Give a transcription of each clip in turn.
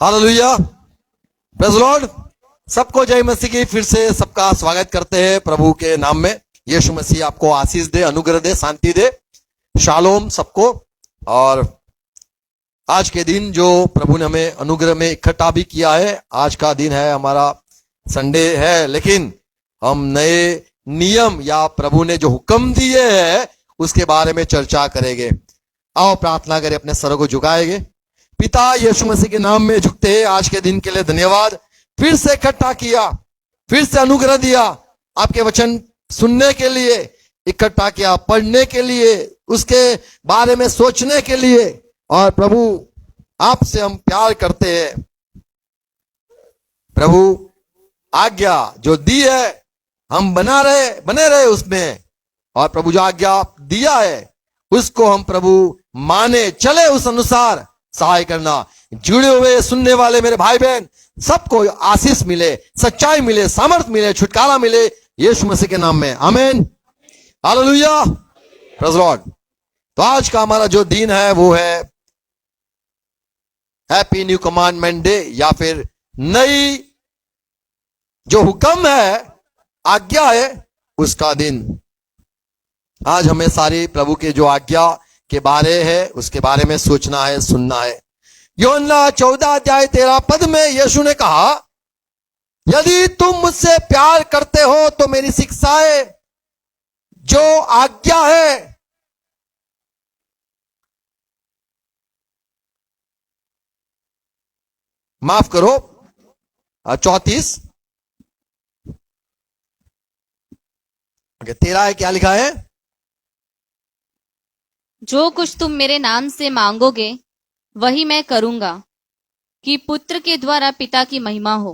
Hallelujah, praise Lord. सबको जय मसीह की फिर से सबका स्वागत करते हैं प्रभु के नाम में। यीशु मसीह आपको आशीष दे, अनुग्रह दे, शांति दे। शालोम सबको। और आज के दिन जो प्रभु ने हमें अनुग्रह में इकट्ठा भी किया है, आज का दिन है हमारा संडे है, लेकिन हम नए नियम या प्रभु ने जो हुक्म दिए हैं उसके बारे में चर्चा करेंगे। आओ प्रार्थना करें, अपने सरों को झुकाएंगे। पिता यीशु मसीह के नाम में झुकते हैं। आज के दिन के लिए धन्यवाद, फिर से इकट्ठा किया, फिर से अनुग्रह दिया, आपके वचन सुनने के लिए इकट्ठा किया, पढ़ने के लिए, उसके बारे में सोचने के लिए। और प्रभु आपसे हम प्यार करते हैं। प्रभु आज्ञा जो दी है हम बने रहे उसमें, और प्रभु जो आज्ञा दिया है उसको हम प्रभु माने चले, उस अनुसार सहाय करना। जुड़े हुए सुनने वाले मेरे भाई बहन सबको आशीष मिले, सच्चाई मिले, सामर्थ्य मिले, छुटकारा मिले, यीशु मसीह के नाम में, आमीन। Hallelujah, praise Lord. तो आज का हमारा जो दिन है वो है हैप्पी न्यू कमांडमेंट डे, या फिर नई जो हुक्म है, आज्ञा है, उसका दिन। आज हमें सारी प्रभु के जो आज्ञा के बारे है उसके बारे में सोचना है, सुनना है। यूहन्ना 14 अध्याय 13 पद में यीशु ने कहा, यदि तुम मुझसे प्यार करते हो तो मेरी शिक्षाएं जो आज्ञा है, माफ करो 34 13 है, क्या लिखा है? जो कुछ तुम मेरे नाम से मांगोगे वही मैं करूंगा, कि पुत्र के द्वारा पिता की महिमा हो।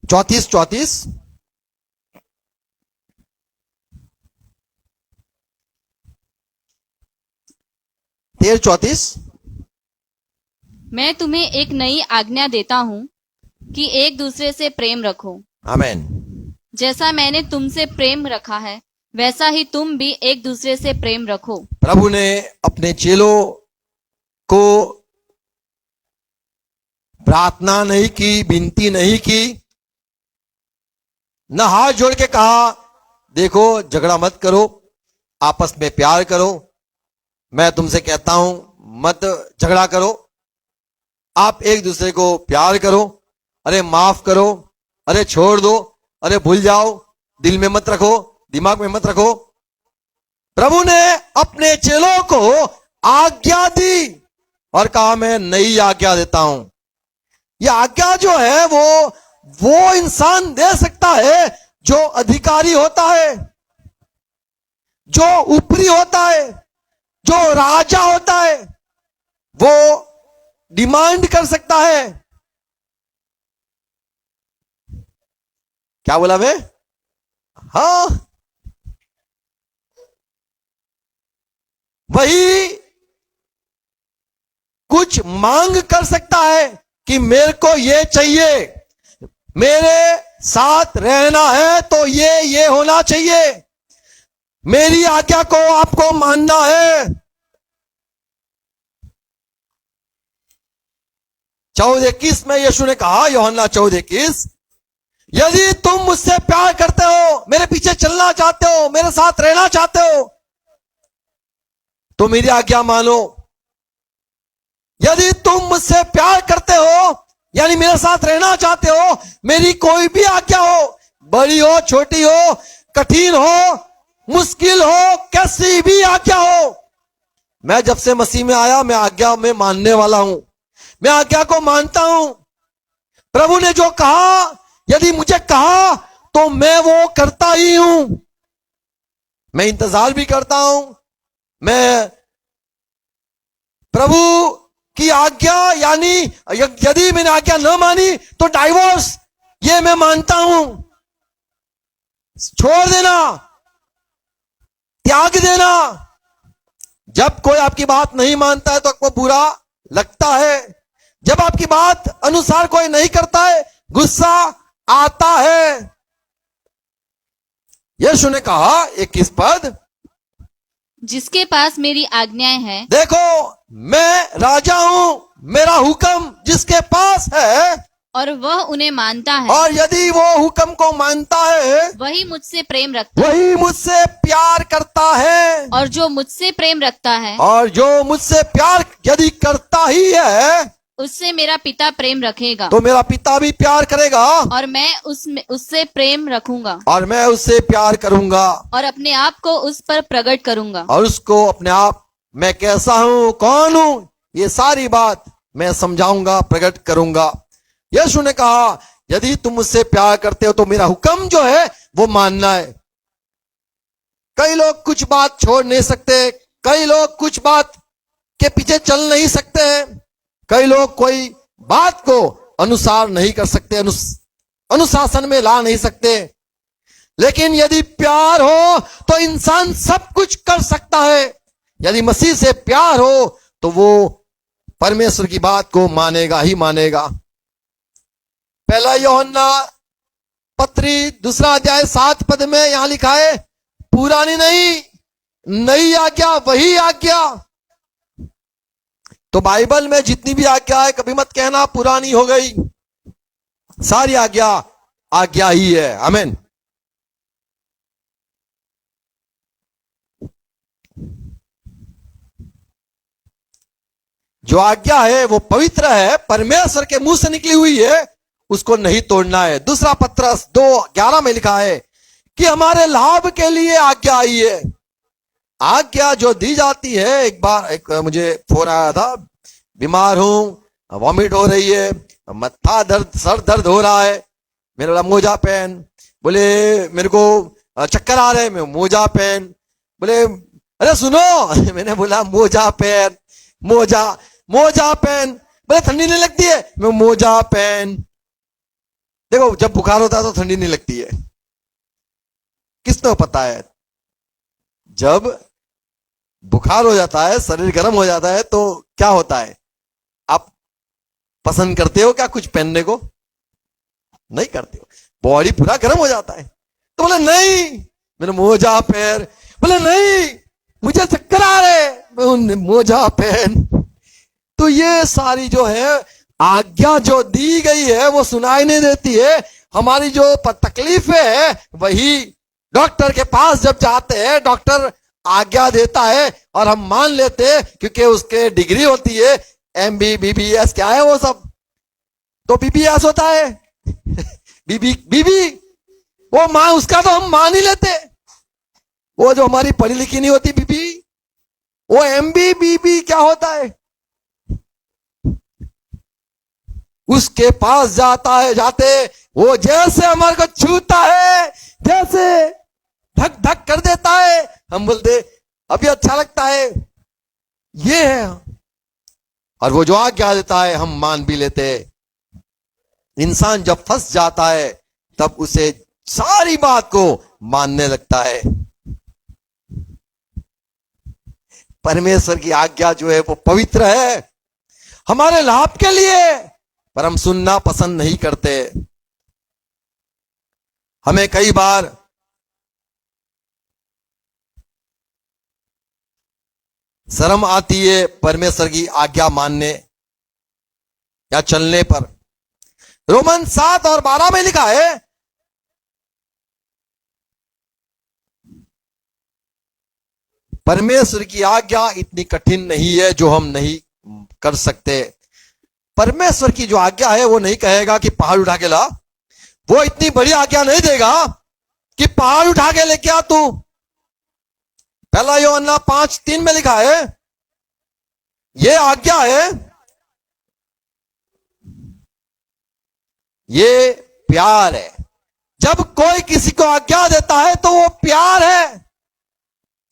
34 34 मैं तुम्हें एक नई आज्ञा देता हूँ कि एक दूसरे से प्रेम रखो। आमीन। जैसा मैंने तुमसे प्रेम रखा है वैसा ही तुम भी एक दूसरे से प्रेम रखो। प्रभु ने अपने चेलों को प्रार्थना नहीं की, विनती नहीं की, न हाथ जोड़ के कहा देखो झगड़ा मत करो, आपस में प्यार करो, मैं तुमसे कहता हूं मत झगड़ा करो, आप एक दूसरे को प्यार करो, अरे माफ करो, अरे छोड़ दो, अरे भूल जाओ, दिल में मत रखो, दिमाग में मत रखो। प्रभु ने अपने चेलों को आज्ञा दी और कहा मैं नई आज्ञा देता हूं। यह आज्ञा जो है वो इंसान दे सकता है जो अधिकारी होता है, जो ऊपरी होता है, जो राजा होता है, वो डिमांड कर सकता है। क्या बोला मैं? हाँ, वही कुछ मांग कर सकता है कि मेरे को ये चाहिए, मेरे साथ रहना है तो ये होना चाहिए, मेरी आज्ञा को आपको मानना है। 14:21 में यीशु ने कहा, यूहन्ना 14:21, यदि तुम मुझसे प्यार करते हो, मेरे पीछे चलना चाहते हो, मेरे साथ रहना चाहते हो, तो मेरी आज्ञा मानो। यदि तुम मुझसे प्यार करते हो यानी मेरे साथ रहना चाहते हो, मेरी कोई भी आज्ञा हो, बड़ी हो, छोटी हो, कठिन हो, मुश्किल हो, कैसी भी आज्ञा हो, मैं जब से मसीह में आया मैं आज्ञा में मानने वाला हूं, मैं आज्ञा को मानता हूं। प्रभु ने जो कहा, यदि मुझे कहा तो मैं वो करता ही हूं। मैं इंतजार भी करता हूं। मैं प्रभु की आज्ञा यानी यदि मैंने आज्ञा न मानी तो डाइवोर्स, ये मैं मानता हूं। छोड़ देना, त्याग देना। जब कोई आपकी बात नहीं मानता है तो आपको बुरा लगता है, जब आपकी बात अनुसार कोई नहीं करता है गुस्सा आता है। यीशु ने कहा 21 पद, जिसके पास मेरी आज्ञाएं हैं, देखो मैं राजा हूं, मेरा हुक्म जिसके पास है, और वह उन्हें मानता है, और यदि वो हुक्म को मानता है, वही मुझसे प्रेम रखता है, वही मुझसे प्यार करता है। और जो मुझसे प्रेम रखता है और जो मुझसे प्यार यदि करता ही है, उससे मेरा पिता प्रेम रखेगा, तो मेरा पिता भी प्यार करेगा, और मैं उससे प्रेम रखूंगा, और मैं उससे प्यार करूंगा, और अपने आप को उस पर प्रकट करूंगा। और उसको अपने आप मैं कैसा हूं, कौन हूं, ये सारी बात मैं समझाऊंगा, प्रकट करूंगा। यीशु ने कहा यदि तुम मुझसे प्यार करते हो तो मेरा हुक्म जो है वो मानना है। कई लोग कुछ बात छोड़ नहीं सकते, कई लोग कुछ बात के पीछे चल नहीं सकते, कई लोग कोई बात को अनुसार नहीं कर सकते, अनुशासन में ला नहीं सकते। लेकिन यदि प्यार हो तो इंसान सब कुछ कर सकता है। यदि मसीह से प्यार हो तो वो परमेश्वर की बात को मानेगा ही मानेगा। पहला यूहन्ना पत्री 2 अध्याय 7 पद में यहां लिखा है, पुरानी नहीं नई आज्ञा वही आज्ञा। तो बाइबल में जितनी भी आज्ञा है कभी मत कहना पुरानी हो गई, सारी आज्ञा आज्ञा ही है। आमीन। जो आज्ञा है वो पवित्र है, परमेश्वर के मुंह से निकली हुई है, उसको नहीं तोड़ना है। दूसरा पत्रस 2:11 में लिखा है कि हमारे लाभ के लिए आज्ञा आई है। आज्ञा जो दी जाती है, एक बार मुझे फोन आया था, बीमार हूं, वॉमिट हो रही है, मत्था दर्द, सर दर्द हो रहा है, मेरे वाला मोजा पहन, बोले मेरे को चक्कर आ रहे हैं, मैं मोजा पहन, बोले अरे सुनो मैंने बोला मोजा पहन, मोजा पहन, बोले ठंडी नहीं लगती है, मैं मोजा पहन। देखो जब बुखार होता है तो ठंडी नहीं लगती है, किसको पता है? जब बुखार हो जाता है, शरीर गर्म हो जाता है, तो क्या होता है? आप पसंद करते हो क्या कुछ पहनने को? नहीं करते हो, बॉडी पूरा गर्म हो जाता है। तो बोले नहीं मैंने मोजा पहन, बोले नहीं मुझे चक्कर आ रहे, मोजा पहन। तो ये सारी जो है आज्ञा जो दी गई है वो सुनाई नहीं देती है। हमारी जो तकलीफ है वही डॉक्टर के पास जब जाते हैं, डॉक्टर आज्ञा देता है और हम मान लेते हैं क्योंकि उसके डिग्री होती है, MB BBS क्या है वो सब, तो BBS होता है बीबी वो मां, उसका तो हम मान ही लेते। वो जो हमारी पढ़ी लिखी नहीं होती बीबी, वो MB BB क्या होता है, उसके पास जाते वो जैसे हमारे को छूता है, जैसे धक धक कर देता है, हम बोलते अभी अच्छा लगता है, ये है। और वो जो आज्ञा देता है हम मान भी लेते। इंसान जब फंस जाता है तब उसे सारी बात को मानने लगता है। परमेश्वर की आज्ञा जो है वो पवित्र है, हमारे लाभ के लिए, पर हम सुनना पसंद नहीं करते। हमें कई बार शर्म आती है परमेश्वर की आज्ञा मानने या चलने पर। रोमन 7 और 12 में लिखा है, परमेश्वर की आज्ञा इतनी कठिन नहीं है जो हम नहीं कर सकते। परमेश्वर की जो आज्ञा है वो नहीं कहेगा कि पहाड़ उठा के ला, वो इतनी बड़ी आज्ञा नहीं देगा कि पहाड़ उठा के लेके आ तू। पहला यूहन्ना 5:3 में लिखा है, ये आज्ञा है, ये प्यार है। जब कोई किसी को आज्ञा देता है तो वो प्यार है।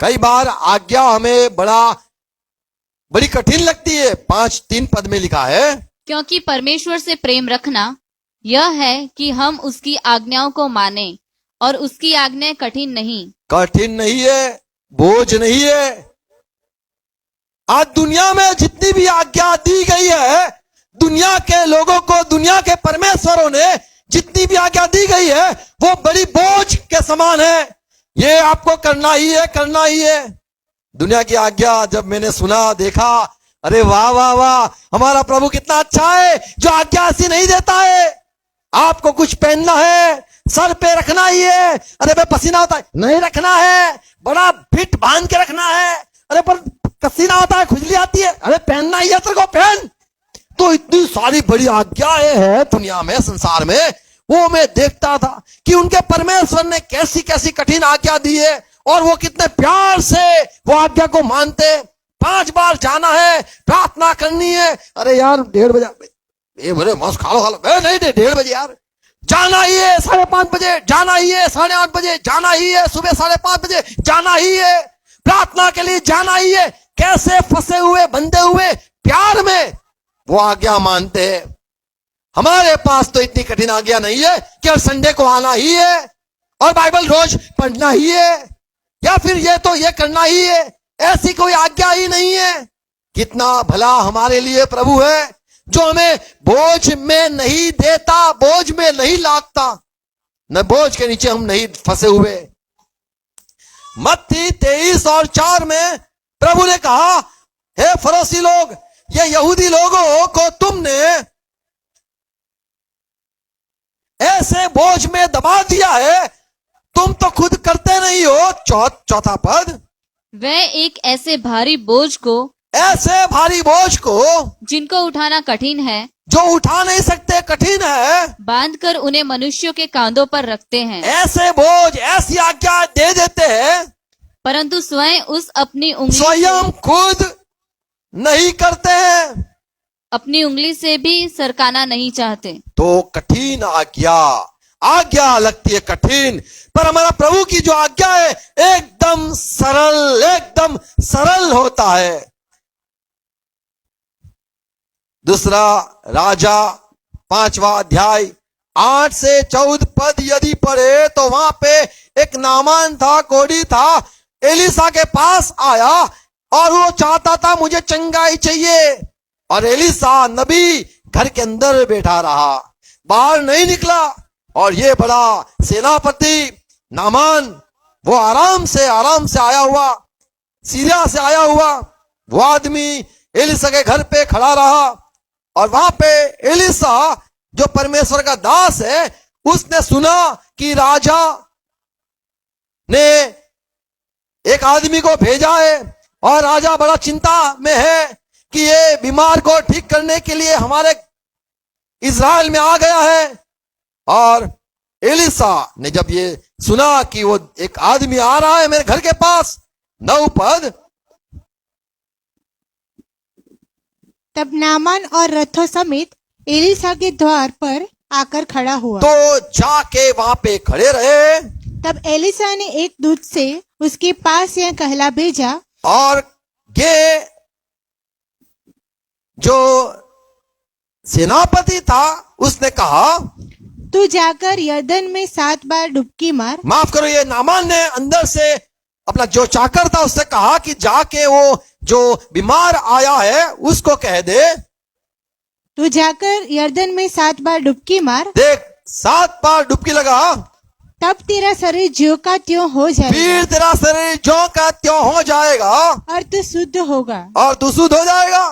कई बार आज्ञा हमें बड़ी कठिन लगती है। 5:3 पद में लिखा है, क्योंकि परमेश्वर से प्रेम रखना यह है कि हम उसकी आज्ञाओं को माने, और उसकी आज्ञाएं कठिन नहीं है, बोझ नहीं है। आज दुनिया में जितनी भी आज्ञा दी गई है, दुनिया के लोगों को, दुनिया के परमेश्वरों ने जितनी भी आज्ञा दी गई है वो बड़ी बोझ के समान है। ये आपको करना ही है, करना ही है। दुनिया की आज्ञा जब मैंने सुना, देखा, अरे वाह वाह वाह, हमारा प्रभु कितना अच्छा है जो आज्ञा ऐसी नहीं देता है। आपको कुछ पहनना है, सर पे रखना ही है, अरे भाई पसीना होता है नहीं रखना है, बड़ा फिट बांध के रखना है, अरे पर पसीना होता है, खुजली आती है, अरे पहनना ही है तेरे को, पहन। तो इतनी सारी बड़ी आज्ञाएं हैं दुनिया में, संसार में, वो मैं देखता था कि उनके परमेश्वर ने कैसी कैसी कठिन आज्ञा दी है और वो कितने प्यार से वो आज्ञा को मानते। 5 बार जाना है, प्रार्थना करनी है, अरे यार 1:30 बजे, ये बोले मौस खा लो, नहीं 1:30 बजे यार जाना ही है, 5:30 बजे जाना ही है, 8:30 बजे जाना ही है, सुबह 5:30 बजे जाना ही है, प्रार्थना के लिए जाना ही है। कैसे फंसे हुए बंधे हुए प्यार में वो आज्ञा मानते हैं। हमारे पास तो इतनी कठिन आज्ञा नहीं है कि हर संडे को आना ही है और बाइबल रोज पढ़ना ही है या फिर ये करना ही है, ऐसी कोई आज्ञा ही नहीं है। कितना भला हमारे लिए प्रभु है जो हमें बोझ में नहीं देता, बोझ में नहीं लादता, न बोझ के नीचे हम नहीं फंसे हुए। मत्ती 23:4 में प्रभु ने कहा, हे फरीसी लोग, ये यहूदी लोगों को तुमने ऐसे बोझ में दबा दिया है, तुम तो खुद करते नहीं हो। चौथा पद, वह एक ऐसे भारी बोझ को, ऐसे भारी बोझ को जिनको उठाना कठिन है, जो उठा नहीं सकते, कठिन है, बांधकर उन्हें मनुष्यों के कांधों पर रखते हैं, ऐसे बोझ, ऐसी आज्ञा दे देते हैं, परंतु स्वयं उस अपनी उंगली स्वयं खुद नहीं करते हैं, अपनी उंगली से भी सरकाना नहीं चाहते। तो कठिन आज्ञा लगती है कठिन, पर हमारा प्रभु की जो आज्ञा है एकदम सरल होता है। दूसरा राजा 5वां अध्याय 8 से 14 पद यदि पढ़े तो वहां पे एक नामान था, कोढ़ी था, एलिसा के पास आया और वो चाहता था मुझे चंगाई चाहिए, और एलिसा नबी घर के अंदर बैठा रहा, बाहर नहीं निकला। और ये बड़ा सेनापति नामान, वो आराम से आया हुआ, सीरिया से आया हुआ वो आदमी एलिसा के घर पे खड़ा रहा। और वहां पे एलिसा जो परमेश्वर का दास है, उसने सुना कि राजा ने एक आदमी को भेजा है और राजा बड़ा चिंता में है कि ये बीमार को ठीक करने के लिए हमारे इज़राइल में आ गया है। और एलिसा ने जब ये सुना कि वो एक आदमी आ रहा है मेरे घर के पास, 9 पद, तब नामान और रथों समेत एलिसा के द्वार पर आकर खड़ा हुआ। तो जाके वहां पे खड़े रहे। तब एलिसा ने एक दूत से उसके पास यह कहला भेजा, और ये जो सेनापति था उसने कहा, तू जाकर यरदन में 7 बार डुबकी मार। माफ करो, ये नामान ने अंदर से अपना जो चाकर था उससे कहा कि जाके वो जो बीमार आया है उसको कह दे, तू जाकर यरदन में 7 बार डुबकी मार। देख 7 बार डुबकी लगा, तब तेरा शरीर ज्यों का त्यों हो फिर जाएगा तेरा शरीर ज्यों का त्यों हो जाएगा और तू शुद्ध होगा। और तू शुद्ध हो जाएगा।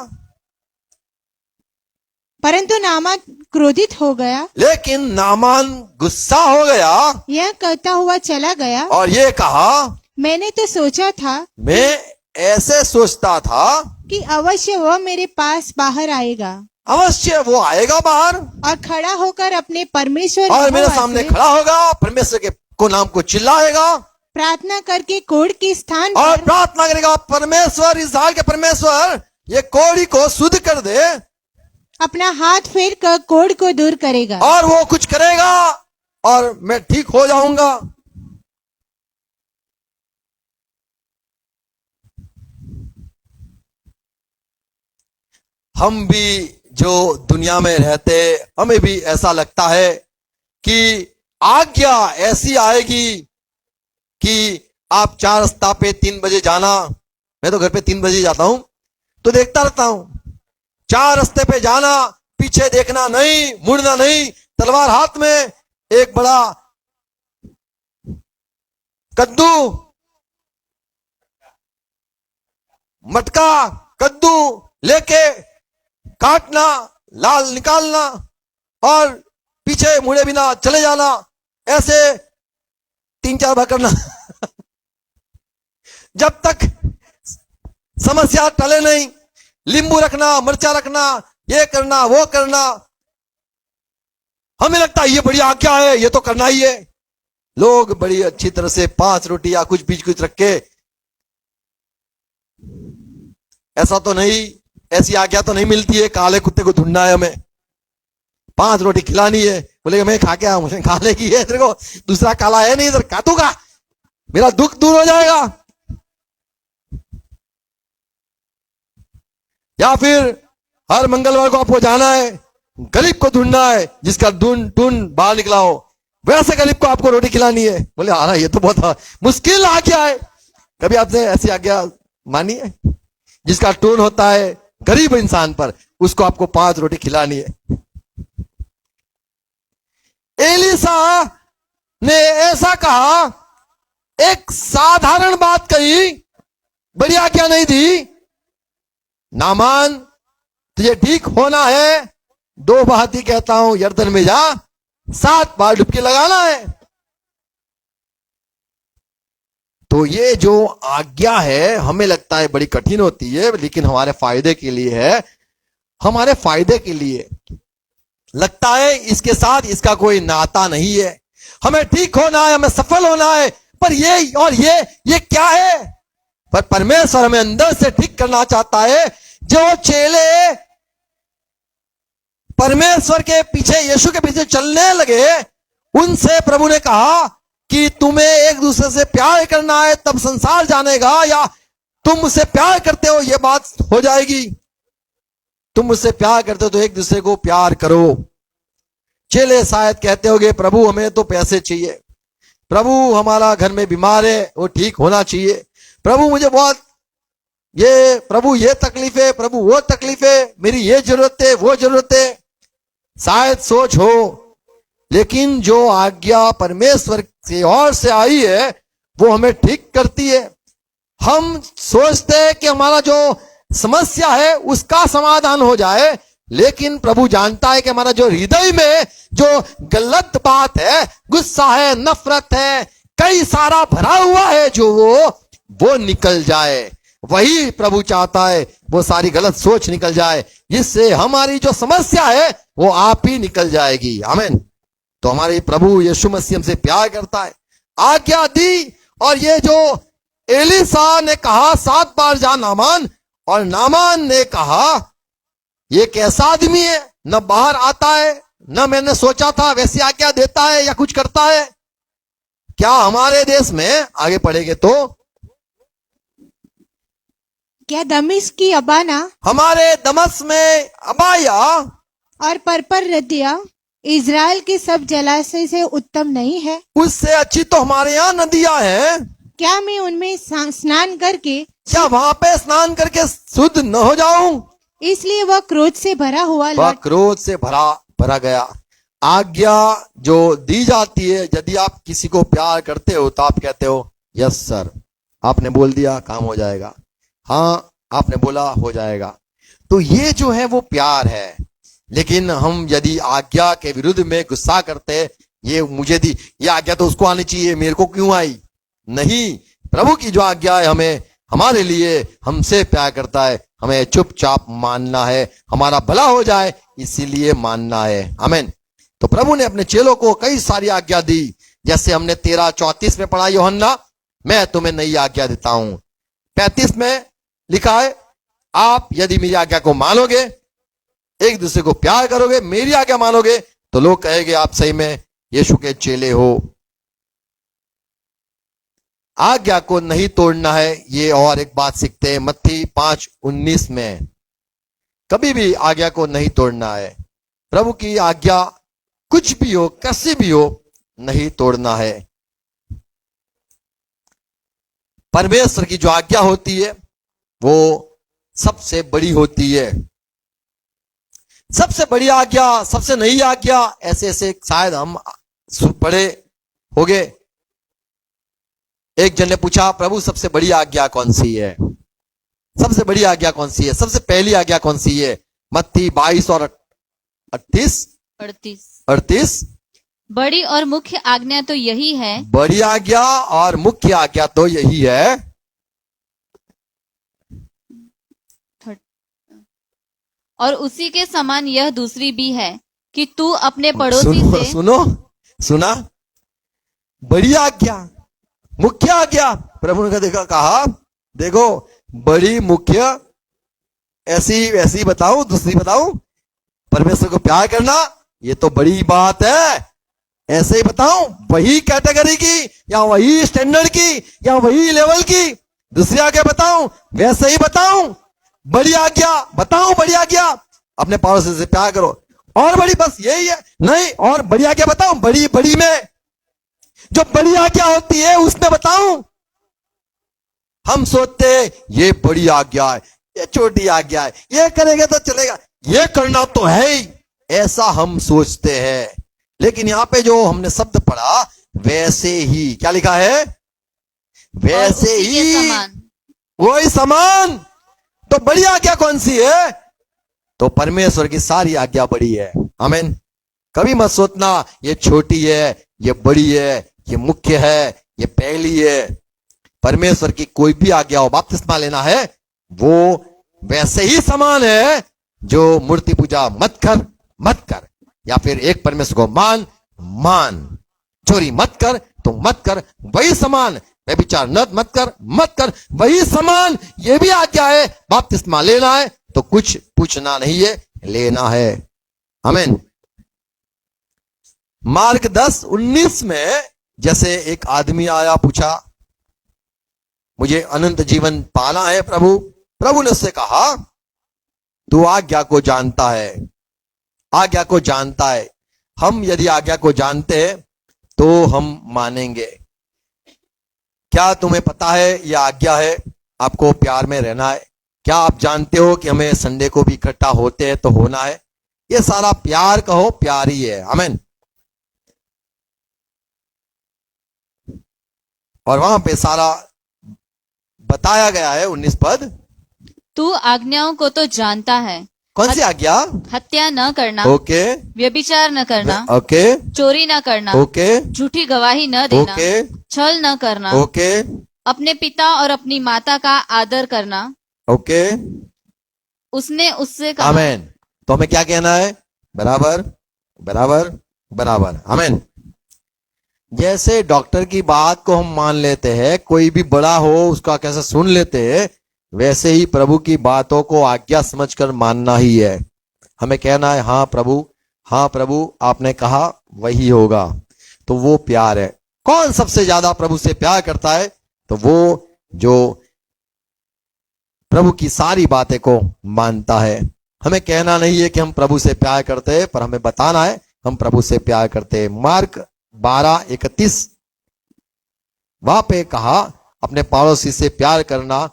परंतु नामान क्रोधित हो गया, लेकिन नामान गुस्सा हो गया यह कहता हुआ चला गया, और ये कहा, मैंने तो सोचा था मैं ऐसे सोचता था कि अवश्य वह मेरे पास बाहर आएगा अवश्य वो आएगा बाहर और खड़ा होकर अपने परमेश्वर और मेरे यहोवा सामने से खड़ा होगा, परमेश्वर के को नाम को चिल्लाएगा प्रार्थना करके कोढ़ के स्थान और पर प्रार्थना करेगा, परमेश्वर, इस्राएल के परमेश्वर, ये कोढ़ी को शुद्ध कर दे। अपना हाथ फेर कर कोढ़ को दूर करेगा। और वो कुछ करेगा और मैं ठीक हो जाऊंगा। हम भी जो दुनिया में रहते, हमें भी ऐसा लगता है कि आज्ञा ऐसी आएगी कि आप 4 रास्ता पे 3 बजे जाना। मैं तो घर पे 3 बजे जाता हूं तो देखता रहता हूं, 4 रास्ते पे जाना, पीछे देखना नहीं, मुड़ना नहीं, तलवार हाथ में, एक बड़ा कद्दू, मटका, कद्दू, लेके काटना, लाल निकालना और पीछे मुड़े बिना चले जाना, ऐसे 3-4 बार करना जब तक समस्या टले नहीं। नींबू रखना, मिर्चा रखना, ये करना वो करना। हमें लगता है ये बड़ी आज्ञा है, ये तो करना ही है। लोग बड़ी अच्छी तरह से 5 रोटी या कुछ बीच कुछ रख के, ऐसा तो नहीं, ऐसी आज्ञा तो नहीं मिलती है काले कुत्ते को ढूंढना है हमें, 5 रोटी खिलानी है। बोले मैं खा के आया, मुझे खाने की है, तेरे को दूसरा काला है नहीं, इधर काटूंगा, मेरा दुख दूर हो जाएगा। या फिर हर मंगलवार को आपको जाना है, गरीब को ढूंढना है जिसका टून बाहर निकला हो, वैसे गरीब को आपको रोटी खिलानी है। बोले आ रहा, ये तो बहुत मुश्किल आज्ञा है। कभी आपने ऐसी आज्ञा मानी है? जिसका टून होता है गरीब इंसान पर, उसको आपको 5 रोटी खिलानी है। एलीसा ने ऐसा कहा, एक साधारण बात कही, बड़ी आज्ञा नहीं दी। नामान तुझे ठीक होना है, 2 बात ही कहता हूं, यर्दन में जा, 7 बार डुबकी लगाना है। तो ये जो आज्ञा है हमें लगता है बड़ी कठिन होती है, लेकिन हमारे फायदे के लिए है, हमारे फायदे के लिए। लगता है इसके साथ इसका कोई नाता नहीं है, हमें ठीक होना है, हमें सफल होना है, पर ये और ये क्या है? पर परमेश्वर हमें अंदर से ठीक करना चाहता है। जो चेले परमेश्वर के पीछे, यीशु के पीछे चलने लगे, उनसे प्रभु ने कहा कि तुम्हें एक दूसरे से प्यार करना है, तब संसार जानेगा, या तुम मुझसे प्यार करते हो, यह बात हो जाएगी। तुम मुझसे प्यार करते हो तो एक दूसरे को प्यार करो। चेले शायद कहते होंगे, प्रभु हमें तो पैसे चाहिए, प्रभु हमारा घर में बीमार है, वो ठीक होना चाहिए, प्रभु मुझे बहुत प्रभु ये तकलीफ है, प्रभु वो तकलीफ है, मेरी ये जरूरत है, वो जरूरत है, शायद सोच हो। लेकिन जो आज्ञा परमेश्वर की ओर से आई है वो हमें ठीक करती है। हम सोचते हैं कि हमारा जो समस्या है उसका समाधान हो जाए, लेकिन प्रभु जानता है कि हमारा जो हृदय में जो गलत बात है, गुस्सा है, नफरत है, कई सारा भरा हुआ है, जो वो निकल जाए। वही प्रभु चाहता है, वो सारी गलत सोच निकल जाए, जिससे हमारी जो समस्या है वो आप ही निकल जाएगी। आमीन। तो हमारे प्रभु यीशु मसीह हमसे प्यार करता है, आज्ञा दी। और ये जो एलीसा ने कहा 7 बार जा नामान, और नामान ने कहा ये कैसा आदमी है, न बाहर आता है, न मैंने सोचा था वैसी आज्ञा देता है या कुछ करता है। क्या हमारे देश में आगे पढ़ेंगे तो क्या दमिश्क की अबाना, हमारे दमस में अबाया और पर्पर रदिया इज़राइल के सब जलाशय से उत्तम नहीं है? उससे अच्छी तो हमारे यहाँ नदियां हैं। क्या मैं उनमें स्नान करके, क्या वहां पे स्नान करके शुद्ध न हो जाऊं? इसलिए वह क्रोध से भरा हुआ वह क्रोध से भरा गया। आज्ञा जो दी जाती है, यदि आप किसी को प्यार करते हो तो आप कहते हो यस सर, आपने बोल दिया काम हो जाएगा, हाँ आपने बोला हो जाएगा। तो ये जो है वो प्यार है। लेकिन हम यदि आज्ञा के विरुद्ध में गुस्सा करते, ये मुझे दी, ये आज्ञा तो उसको आनी चाहिए, मेरे को क्यों आई? नहीं, प्रभु की जो आज्ञा है हमें, हमारे लिए हमसे प्यार करता है, हमें चुपचाप मानना है, हमारा भला हो जाए इसीलिए मानना है। आमीन। तो प्रभु ने अपने चेलों को कई सारी आज्ञा दी, जैसे हमने 13:34 में पढ़ा, यूहन्ना मैं तुम्हें नई आज्ञा देता हूं। 35 में लिखा है, आप यदि मेरी आज्ञा को मानोगे, एक दूसरे को प्यार करोगे, मेरी आज्ञा मानोगे, तो लोग कहेंगे आप सही में यीशु के चेले हो। आज्ञा को नहीं तोड़ना है, ये और एक बात सीखते हैं मत्ती 5:19 में। कभी भी आज्ञा को नहीं तोड़ना है। प्रभु की आज्ञा कुछ भी हो, कैसी भी हो, नहीं तोड़ना है। परमेश्वर की जो आज्ञा होती है वो सबसे बड़ी होती है। सबसे बड़ी आज्ञा, सबसे नई आज्ञा, ऐसे ऐसे शायद हम पढ़े होंगे। एक जन ने पूछा, प्रभु सबसे बड़ी आज्ञा कौन सी है? सबसे बड़ी आज्ञा कौन सी है? सबसे पहली आज्ञा कौन सी है? मत्ती 22 और 38। बड़ी और मुख्य आज्ञा तो यही है, बड़ी आज्ञा और मुख्य आज्ञा तो यही है, और उसी के समान यह दूसरी भी है कि तू अपने पड़ोसी से सुना, बड़ी आज्ञा, मुख्य आज्ञा। प्रभु ने कहा देखो, बड़ी मुख्य ऐसी बताऊं, दूसरी बताऊं, परमेश्वर को प्यार करना, ये तो बड़ी बात है। ऐसे ही बताऊं, वही कैटेगरी की या वही स्टैंडर्ड की या वही लेवल की दूसरी आज्ञा बताऊं, वैसे ही बताऊं, बड़ी आज्ञा बताऊं, बड़ी आज्ञा अपने पड़ोसी से प्यार करो, और बड़ी बस यही है? नहीं, और बड़ी आज्ञा बताऊं, बड़ी में जो बड़ी आज्ञा होती है उसमें बताऊं। हम सोचते ये बड़ी आज्ञा है, ये छोटी आज्ञा है, ये करेंगे तो चलेगा, ये करना तो है ही, ऐसा हम सोचते हैं। लेकिन यहां पे जो हमने शब्द पढ़ा, वैसे ही, क्या लिखा है? वैसे ही, वही समान। तो बड़ी आज्ञा कौन सी है? तो परमेश्वर की सारी आज्ञा बड़ी है। आमीन। कभी मत सोचना ये छोटी है, ये बड़ी है, ये मुख्य है, ये पहली है। परमेश्वर की कोई भी आज्ञा हो, बपतिस्मा लेना है, वो वैसे ही समान है। जो मूर्ति पूजा मत कर, या फिर एक परमेश्वर को मान, चोरी मत कर तो मत कर, वही समान। व्यभिचार मत कर, वही समान। ये भी आज्ञा है। बपतिस्मा लेना है तो कुछ पूछना नहीं है, लेना है। आमीन। मार्क 10:19 में जैसे एक आदमी आया, पूछा मुझे अनंत जीवन पाना है प्रभु ने उससे कहा तू आज्ञा को जानता है, आज्ञा को जानता है। हम यदि आज्ञा को जानते हैं तो हम मानेंगे। क्या तुम्हें पता है यह आज्ञा है? आपको प्यार में रहना है। क्या आप जानते हो कि हमें संडे को भी इकट्ठा होते हैं तो होना है? ये सारा प्यार कहो, प्यार ही है। आमीन। और वहां पे सारा बताया गया है। 19 पद, तू आज्ञाओं को तो जानता है। कौन सी आज्ञा? हत्या न करना, ओके, व्यभिचार न करना, ओके, चोरी न करना, ओके, झूठी गवाही न देना, ओके, छल न करना, ओके, अपने पिता और अपनी माता का आदर करना। ओके। उसने उससे कहा, आमीन। तो हमें क्या कहना है? बराबर बराबर बराबर। आमीन। जैसे डॉक्टर की बात को हम मान लेते हैं, कोई भी बड़ा हो उसका कैसे सुन लेते हैं, वैसे ही प्रभु की बातों को आज्ञा समझकर मानना ही है। हमें कहना है हाँ प्रभु आपने कहा वही होगा। तो वो प्यार है। कौन सबसे ज्यादा प्रभु से प्यार करता है? तो वो जो प्रभु की सारी बातें को मानता है। हमें कहना नहीं है कि हम प्रभु से प्यार करते हैं, पर हमें बताना है हम प्रभु से प्यार करते हैं। मार्क 12:31 वहां पे कहा अपने पड़ोसी से प्यार करना,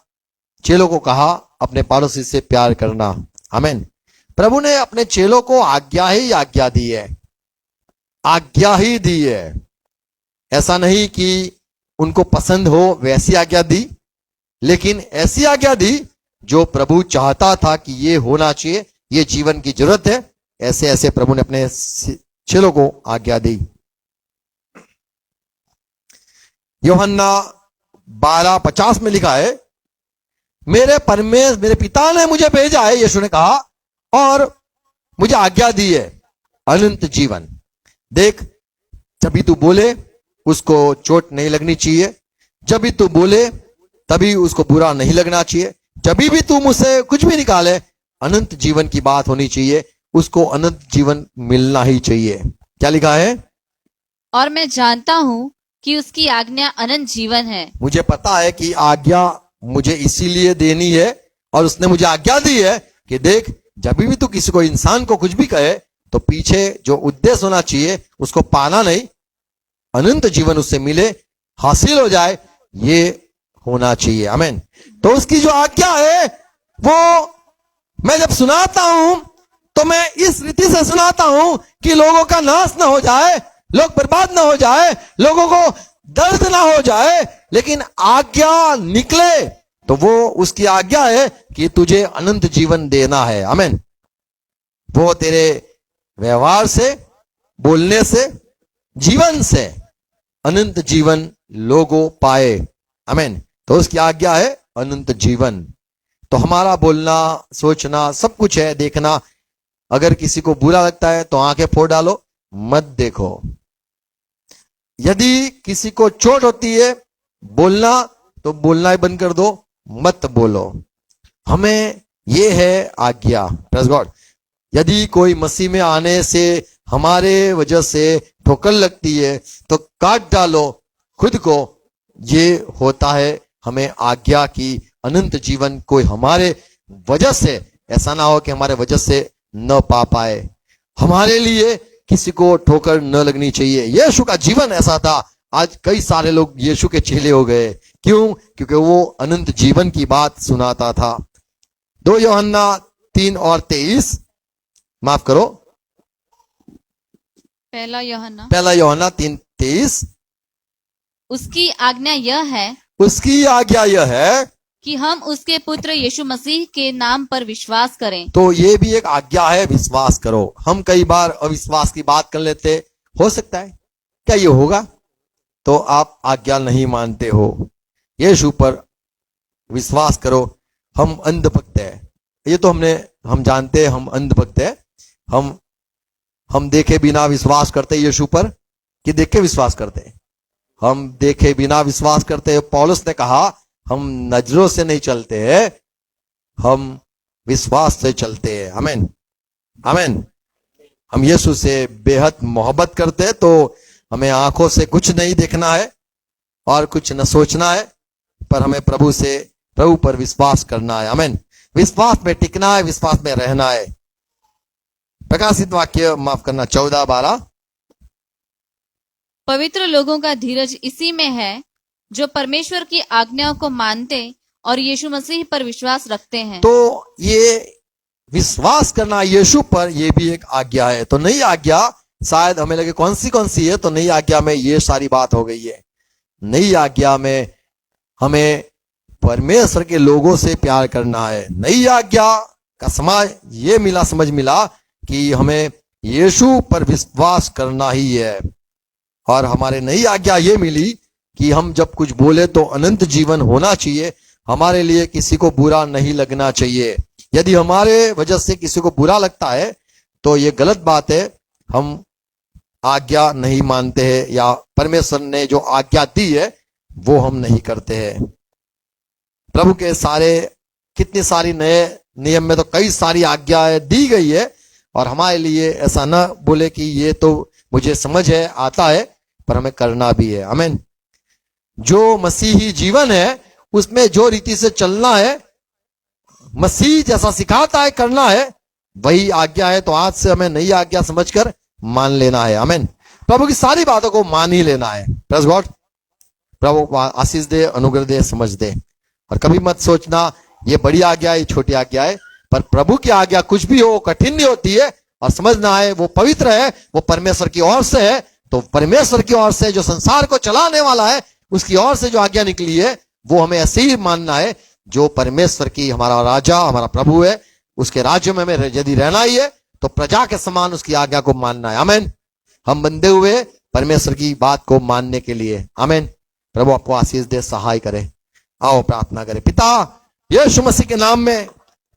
चेलों को कहा अपने पड़ोसी से प्यार करना। आमीन। प्रभु ने अपने चेलों को आज्ञा ही आज्ञा दी है, आज्ञा ही दी है। ऐसा नहीं कि उनको पसंद हो वैसी आज्ञा दी, लेकिन ऐसी आज्ञा दी जो प्रभु चाहता था कि ये होना चाहिए, ये जीवन की जरूरत है। ऐसे ऐसे प्रभु ने अपने चेलों को आज्ञा दी। यूहन्ना 12:50 में लिखा है, मेरे पिता ने मुझे भेजा है, यीशु ने कहा, और मुझे आज्ञा दी है अनंत जीवन। देख, जब भी तू बोले उसको चोट नहीं लगनी चाहिए, जब भी तू बोले तभी उसको बुरा नहीं लगना चाहिए, जब भी तू मुझसे कुछ भी निकाले अनंत जीवन की बात होनी चाहिए, उसको अनंत जीवन मिलना ही चाहिए। क्या लिखा है? और मैं जानता हूं कि उसकी आज्ञा अनंत जीवन है। मुझे पता है कि आज्ञा मुझे इसीलिए देनी है, और उसने मुझे आज्ञा दी है कि देख, जब भी तू किसी को, इंसान को कुछ भी कहे तो पीछे जो उद्देश्य होना चाहिए उसको पाना नहीं, अनंत जीवन उससे मिले, हासिल हो जाए, ये होना चाहिए। आमीन। तो उसकी जो आज्ञा है वो मैं जब सुनाता हूं तो मैं इस रीति से सुनाता हूं कि लोगों का नाश ना हो जाए, लोग बर्बाद ना हो जाए, लोगों को दर्द ना हो जाए, लेकिन आज्ञा निकले, तो वो उसकी आज्ञा है कि तुझे अनंत जीवन देना है। आमीन। वो तेरे व्यवहार से, बोलने से, जीवन से अनंत जीवन लोगों पाए। आमीन। तो उसकी आज्ञा है अनंत जीवन। तो हमारा बोलना, सोचना, सब कुछ है, देखना। अगर किसी को बुरा लगता है तो आंखें फोड़ डालो, मत देखो। यदि किसी को चोट होती है बोलना, तो बोलना ही बंद कर दो, मत बोलो। हमें ये है आज्ञा। Praise God. यदि कोई मसीह में आने से हमारे वजह से ठोकर लगती है तो काट डालो खुद को। ये होता है हमें आज्ञा की अनंत जीवन कोई हमारे वजह से, ऐसा ना हो कि हमारे वजह से न पा पाए। हमारे लिए किसी को ठोकर न लगनी चाहिए। यीशु का जीवन ऐसा था। आज कई सारे लोग यीशु के चेले हो गए। क्यों? क्योंकि वो अनंत जीवन की बात सुनाता था। 2 यूहन्ना 3:23, माफ करो, पहला यूहन्ना 3:23। उसकी आज्ञा यह है उसकी आज्ञा यह है कि हम उसके पुत्र यीशु मसीह के नाम पर विश्वास करें। तो ये भी एक आज्ञा है, विश्वास करो। हम कई बार अविश्वास की बात कर लेते, हो सकता है क्या ये होगा, तो आप आज्ञा नहीं मानते हो। यीशु पर विश्वास करो। हम अंधभक्त है, ये तो हम जानते हैं, हम अंधभक्त है। हम देखे बिना विश्वास करते यीशु पर कि देख के विश्वास करते? हम देखे बिना विश्वास करते हैं। पौलुस ने कहा हम नजरों से नहीं चलते हैं, हम विश्वास से चलते हैं। आमीन, आमीन। हम यीशु से बेहद मोहब्बत करते हैं, तो हमें आंखों से कुछ नहीं देखना है और कुछ न सोचना है, पर हमें प्रभु पर विश्वास करना है। आमीन। विश्वास में टिकना है, विश्वास में रहना है। प्रकाशित वाक्य, माफ करना, 14:12। पवित्र लोगों का धीरज इसी में है जो परमेश्वर की आज्ञाओं को मानते और यीशु मसीह पर विश्वास रखते हैं। तो ये विश्वास करना यीशु पर, ये भी एक आज्ञा है। तो नई आज्ञा शायद हमें लगे कौन सी है, तो नई आज्ञा में ये सारी बात हो गई है। नई आज्ञा में हमें परमेश्वर के लोगों से प्यार करना है। नई आज्ञा का समझ मिला कि हमें यीशु पर विश्वास करना ही है। और हमारे नई आज्ञा ये मिली कि हम जब कुछ बोले तो अनंत जीवन होना चाहिए। हमारे लिए किसी को बुरा नहीं लगना चाहिए। यदि हमारे वजह से किसी को बुरा लगता है तो ये गलत बात है। हम आज्ञा नहीं मानते हैं, या परमेश्वर ने जो आज्ञा दी है वो हम नहीं करते हैं। प्रभु के कितनी सारी नए नियम में तो कई सारी आज्ञाएं दी गई है, और हमारे लिए ऐसा ना बोले कि ये तो मुझे समझ है, आता है, पर हमें करना भी है। आमीन। जो मसीही जीवन है उसमें जो रीति से चलना है, मसीह जैसा सिखाता है करना है, वही आज्ञा है। तो आज से हमें नई आज्ञा समझकर मान लेना है। आमीन। प्रभु की सारी बातों को मान ही लेना है। Praise God. प्रभु आशीष दे, अनुग्रह दे, समझ दे। और कभी मत सोचना ये बड़ी आज्ञा है, ये छोटी आज्ञा है। पर प्रभु की आज्ञा कुछ भी हो, कठिन नहीं होती है। और समझना है वो पवित्र है, वो परमेश्वर की ओर से है। तो परमेश्वर की ओर से जो संसार को चलाने वाला है, उसकी ओर से जो आज्ञा निकली है, वो हमें ऐसे ही मानना है। जो परमेश्वर की, हमारा राजा, हमारा प्रभु है, उसके राज्य में हमें यदि रहना ही है तो प्रजा के समान उसकी आज्ञा को मानना है। आमीन। हम बंधे हुए परमेश्वर की बात को मानने के लिए। आमीन। प्रभु आपको आशीष दे, सहाय करे। आओ प्रार्थना करें। पिता यीशु मसीह के नाम में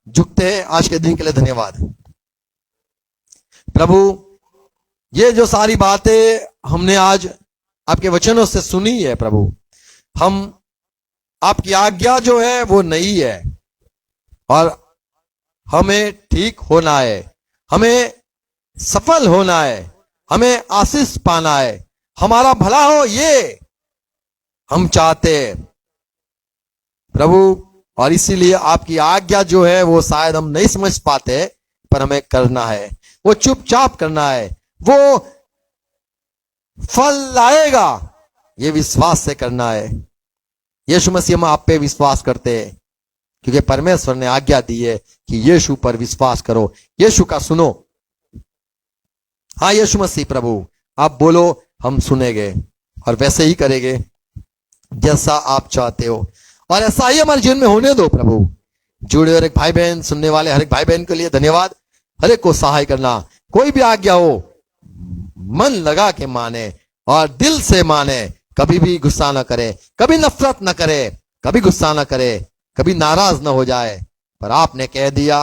झुकते हैं। आज के दिन के लिए धन्यवाद प्रभु। ये जो सारी बातें हमने आज आपके वचनों से सुनी है प्रभु, हम आपकी आज्ञा जो है वो नई है, और हमें ठीक होना है, हमें सफल होना है, हमें आशीष पाना है, हमारा भला हो, ये हम चाहते हैं प्रभु। और इसीलिए आपकी आज्ञा जो है वो शायद हम नहीं समझ पाते, पर हमें करना है। वो चुपचाप करना है, वो फल लाएगा, ये विश्वास से करना है। यीशु मसीह, हम आप पे विश्वास करते हैं क्योंकि परमेश्वर ने आज्ञा दी है कि यीशु पर विश्वास करो, यीशु का सुनो। हाँ यीशु मसीह प्रभु, आप बोलो, हम सुनेंगे और वैसे ही करेंगे जैसा आप चाहते हो। और ऐसा ही हमारे जीवन में होने दो प्रभु। जुड़े हर एक भाई बहन, सुनने वाले हर एक भाई बहन के लिए धन्यवाद। हर एक को सहाय करना, कोई भी आज्ञा हो मन लगा के माने और दिल से माने, कभी भी गुस्सा ना करे, कभी नफरत ना करे, कभी गुस्सा ना करे, कभी नाराज ना हो जाए। पर आपने कह दिया,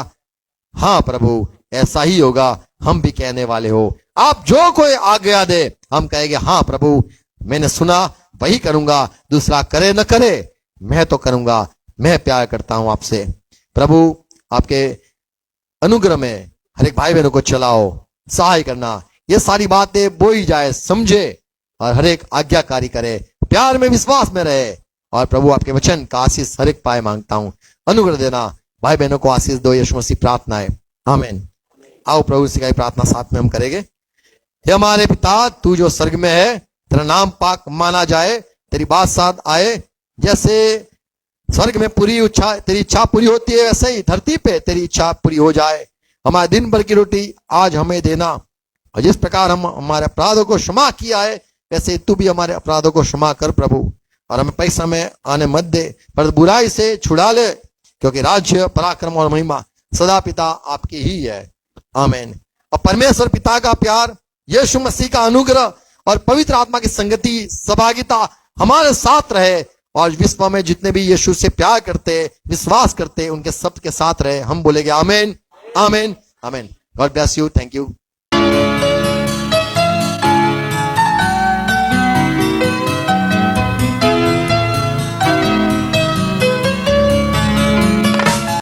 हाँ प्रभु ऐसा ही होगा, हम भी कहने वाले हो। आप जो कोई आज्ञा दे हम कहेंगे हाँ प्रभु मैंने सुना, वही करूंगा, दूसरा करे न करे मैं तो करूंगा, मैं प्यार करता हूं आपसे। प्रभु आपके अनुग्रह में हर एक भाई बहनों को चलाओ, सहाय करना, ये सारी बातें बोई जाए, समझे और हर एक आज्ञाकारी करे, प्यार में विश्वास में रहे। और प्रभु आपके वचन का आशीष हर एक पाए मांगता हूं, अनुग्रह देना, भाई बहनों को आशीष दो, यीशु मसीह प्रार्थना है, आमीन। आओ प्रभु सिखाई प्रार्थना साथ में हम करेंगे। हे हमारे पिता तू जो स्वर्ग में है, तेरा नाम पाक माना जाए, तेरी बादशाह आए, जैसे स्वर्ग में पूरी इच्छा तेरी इच्छा पूरी होती है वैसे ही धरती पे तेरी इच्छा पूरी हो जाए। हमारे दिन भर की रोटी आज हमें देना, और जिस प्रकार हम हमारे अपराधों को क्षमा किया है वैसे तू भी हमारे अपराधों को क्षमा कर प्रभु। और हमें परीक्षा में आने मत दे, पर बुराई से छुड़ा ले, क्योंकि राज्य पराक्रम और महिमा सदा पिता आपकी ही है, आमीन। और परमेश्वर पिता का प्यार, यीशु मसीह का अनुग्रह और पवित्र आत्मा की संगति सहभागिता हमारे साथ रहे, और विश्व में जितने भी यीशु से प्यार करते विश्वास करते उनके सब के साथ रहे। हम बोलेंगे आमीन, आमीन, आमीन। God bless you, thank you.